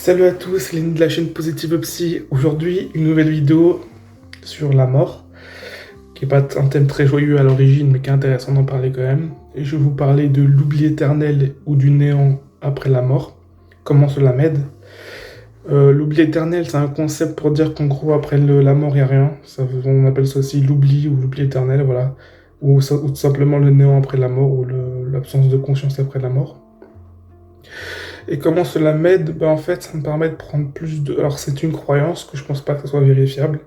Salut à tous, Lenny de la chaîne Positive Psy. Aujourd'hui, une nouvelle vidéo sur la mort, qui n'est pas un thème très joyeux à l'origine, mais qui est intéressant d'en parler quand même. Et je vais vous parler de l'oubli éternel ou du néant après la mort. Comment cela m'aide. L'oubli éternel, c'est un concept pour dire qu'en gros, après la mort, il n'y a rien. On appelle ça aussi l'oubli ou l'oubli éternel, voilà. Ou tout simplement le néant après la mort, ou l'absence de conscience après la mort. Et comment cela m'aide? En fait, ça me permet de prendre plus de... Alors, c'est une croyance que je pense pas que ce soit vérifiable.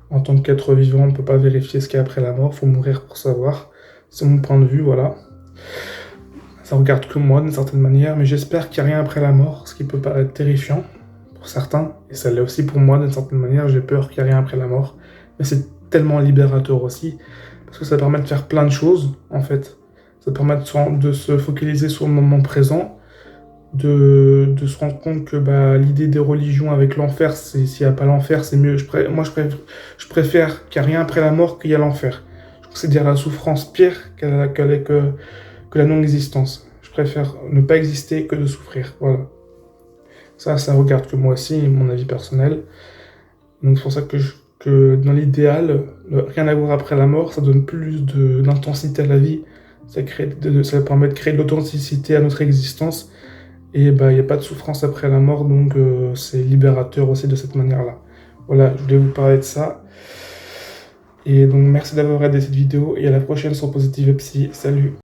En tant qu'être vivant, on ne peut pas vérifier ce qu'il y a après la mort. Il faut mourir pour savoir. C'est mon point de vue, voilà. Ça regarde que moi, d'une certaine manière. Mais j'espère qu'il n'y a rien après la mort, ce qui peut paraître terrifiant pour certains. Et ça l'est aussi pour moi, d'une certaine manière. J'ai peur qu'il n'y ait rien après la mort. Mais c'est tellement libérateur aussi. Parce que ça permet de faire plein de choses, en fait. Ça permet de se focaliser sur le moment présent. De se rendre compte que l'idée des religions avec l'enfer, s'il n'y a pas l'enfer, c'est mieux. Je préfère qu'il n'y a rien après la mort qu'il y a l'enfer. Je considère la souffrance pire que la non-existence. Je préfère ne pas exister que de souffrir. Voilà. Ça regarde que moi aussi, mon avis personnel. Donc c'est pour ça que dans l'idéal, rien à voir après la mort, ça donne plus d'intensité à la vie. Ça permet de créer de l'authenticité à notre existence. Et il n'y a pas de souffrance après la mort, donc c'est libérateur aussi de cette manière-là. Voilà, je voulais vous parler de ça. Et donc merci d'avoir regardé cette vidéo, et à la prochaine sur Positive Psy. Salut!